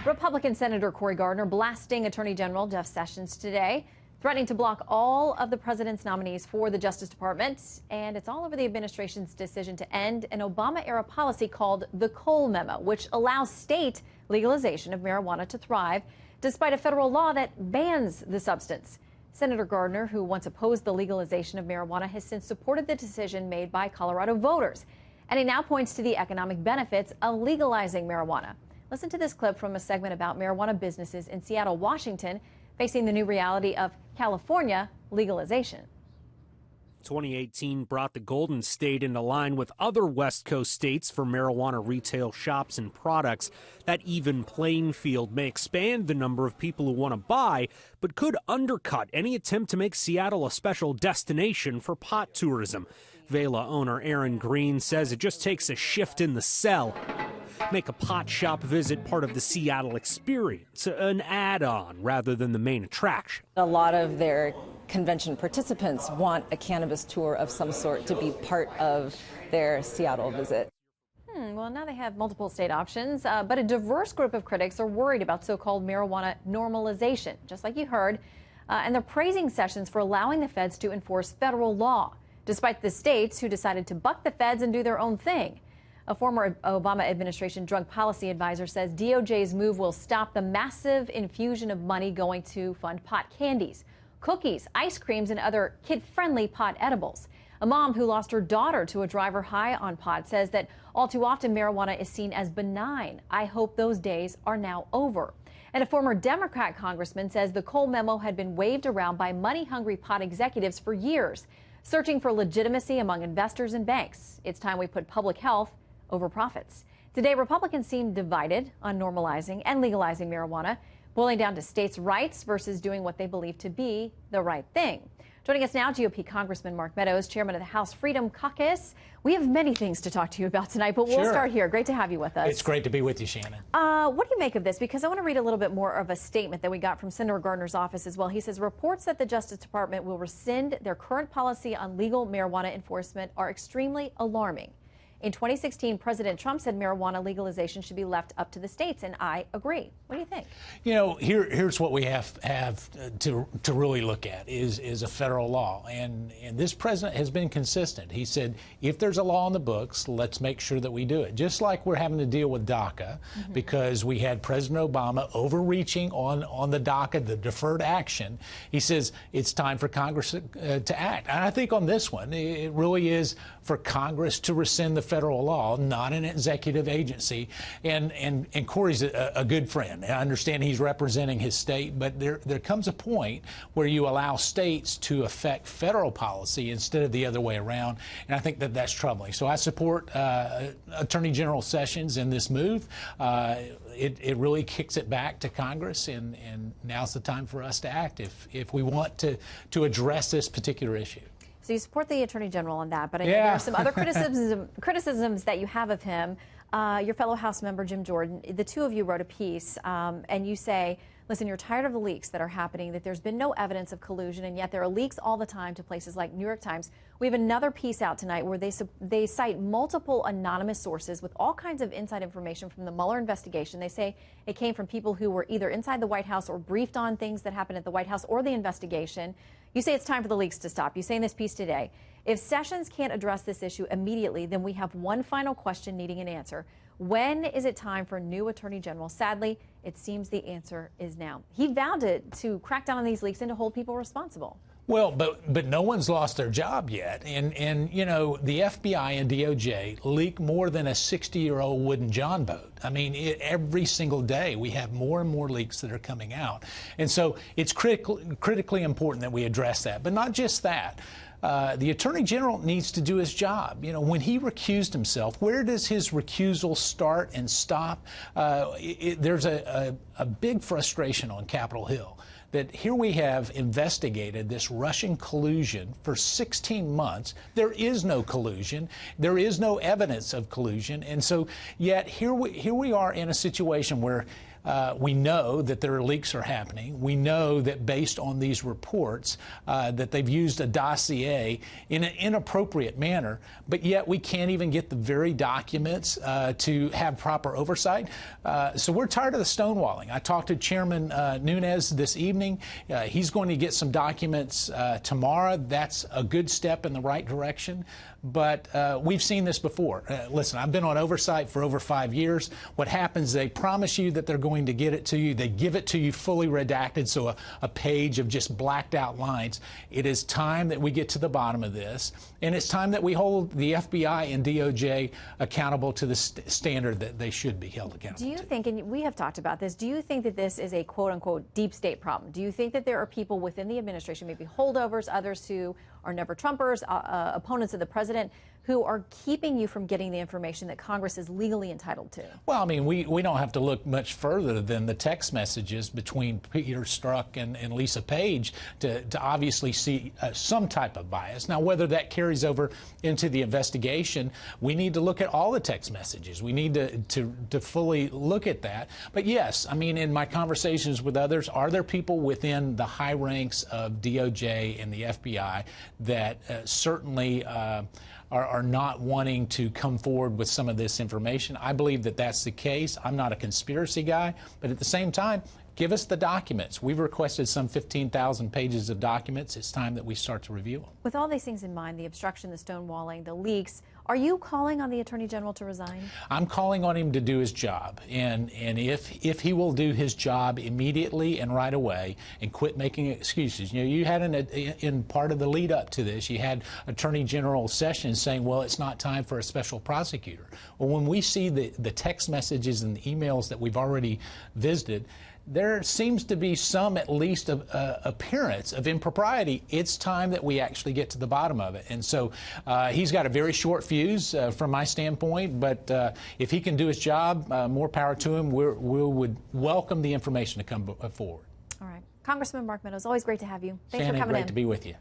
Republican Senator Cory Gardner blasting Attorney General Jeff Sessions today, threatening to block all of the president's nominees for the Justice Department. And it's all over the administration's decision to end an Obama-era policy called the Cole Memo, which allows state legalization of marijuana to thrive, despite a federal law that bans the substance. Senator Gardner, who once opposed the legalization of marijuana, has since supported the decision made by Colorado voters. And he now points to the economic benefits of legalizing marijuana. Listen to this clip from a segment about marijuana businesses in Seattle, Washington, facing the new reality of California legalization. 2018 brought the Golden State into line with other West Coast states for marijuana retail shops and products. That even playing field may expand the number of people who want to buy, but could undercut any attempt to make Seattle a special destination for pot tourism. Vela owner Aaron Green says it just takes a shift in the sell. Make a pot shop visit part of the Seattle experience, an add-on rather than the main attraction. A lot of their convention participants want a cannabis tour of some sort to be part of their Seattle visit. Well, now they have multiple state options, but a diverse group of critics are worried about so-called marijuana normalization, just like you heard, and they're praising Sessions for allowing the feds to enforce federal law, despite the states who decided to buck the feds and do their own thing. A former Obama administration drug policy advisor says DOJ's move will stop the massive infusion of money going to fund pot candies, cookies, ice creams, and other kid-friendly pot edibles. A mom who lost her daughter to a driver high on pot says that all too often marijuana is seen as benign. I hope those days are now over. And a former Democrat congressman says the Cole Memo had been waved around by money-hungry pot executives for years, searching for legitimacy among investors and banks. It's time we put public health over profits. Today, Republicans seem divided on normalizing and legalizing marijuana, boiling down to states' rights versus doing what they believe to be the right thing. Joining us now, GOP Congressman Mark Meadows, chairman of the House Freedom Caucus. We have many things to talk to you about tonight, but we'll start here. Great to have you with us. It's great to be with you, Shannon. What do you make of this? Because I want to read a little bit more of a statement that we got from Senator Gardner's office as well. He says reports that the Justice Department will rescind their current policy on legal marijuana enforcement are extremely alarming. In 2016, President Trump said marijuana legalization should be left up to the states, and I agree. What do you think? You know, here's what we have to really look at is a federal law, and this president has been consistent. He said, if there's a law on the books, let's make sure that we do it. Just like we're having to deal with DACA, because we had President Obama overreaching on the DACA, the deferred action. He says it's time for Congress to act. And I think on this one, it really is for Congress to rescind the federal law, not an executive agency. And Cory's a good friend. I understand he's representing his state, but there comes a point where you allow states to affect federal policy instead of the other way around. And I think that that's troubling. So I support Attorney General Sessions in this move. It really kicks it back to Congress, and now's the time for us to act if we want to address this particular issue. So you support the Attorney General on that, but I know there are some other criticisms that you have of him. Your fellow House member, Jim Jordan, the two of you wrote a piece, and you say, listen, you're tired of the leaks that are happening, that there's been no evidence of collusion, and yet there are leaks all the time to places like New York Times. We have another piece out tonight where they cite multiple anonymous sources with all kinds of inside information from the Mueller investigation. They say it came from people who were either inside the White House or briefed on things that happened at the White House or the investigation. You say it's time for the leaks to stop. You say in this piece today, if Sessions can't address this issue immediately, then we have one final question needing an answer. When is it time for a new Attorney General? Sadly, it seems the answer is now. He vowed to crack down on these leaks and to hold people responsible. Well, but no one's lost their job yet. And you know, the FBI and DOJ leak more than a 60-year-old wooden John boat. I mean, every single day we have more and more leaks that are coming out. And so it's critically important that we address that. But not just that. The Attorney General needs to do his job. You know, when he recused himself, where does his recusal start and stop? There's a big frustration on Capitol Hill that here we have investigated this Russian collusion for 16 months. There is no collusion. There is no evidence of collusion. And so yet here we are in a situation where We know that there are leaks are happening. We know that based on these reports that they've used a dossier in an inappropriate manner, but yet we can't even get the very documents to have proper oversight. So we're tired of the stonewalling. I talked to Chairman Nunes this evening. He's going to get some documents tomorrow. That's a good step in the right direction. But we've seen this before. Listen, I've been on oversight for over 5 years. What happens, they promise you that they're going to get it to you. They give it to you fully redacted, so a page of just blacked out lines. It is time that we get to the bottom of this, and it's time that we hold the FBI and DOJ accountable to the standard that they should be held accountable to. Do you think, and we have talked about this, do you think that this is a quote-unquote deep state problem? Do you think that there are people within the administration, maybe holdovers, others who are never Trumpers, opponents of the president, who are keeping you from getting the information that Congress is legally entitled to? Well, I mean, we don't have to look much further than the text messages between Peter Strzok and Lisa Page to obviously see some type of bias. Now, whether that carries over into the investigation, we need to look at all the text messages. We need to fully look at that. But yes, I mean, in my conversations with others, are there people within the high ranks of DOJ and the FBI that certainly are not wanting to come forward with some of this information? I believe that that's the case. I'm not a conspiracy guy, but at the same time, give us the documents. We've requested some 15,000 pages of documents. It's time that we start to review them. With all these things in mind, the obstruction, the stonewalling, the leaks, are you calling on the Attorney General to resign? I'm calling on him to do his job. And if he will do his job immediately and right away and quit making excuses. You know, you had in part of the lead up to this, you had Attorney General Sessions saying, well, it's not time for a special prosecutor. Well, when we see the text messages and the emails that we've already visited, there seems to be some, at least, appearance of impropriety. It's time that we actually get to the bottom of it. And so he's got a very short fuse from my standpoint, but if he can do his job, more power to him. We would welcome the information to come forward. All right. Congressman Mark Meadows, always great to have you. Thanks Shannon, for coming in. great to be with you.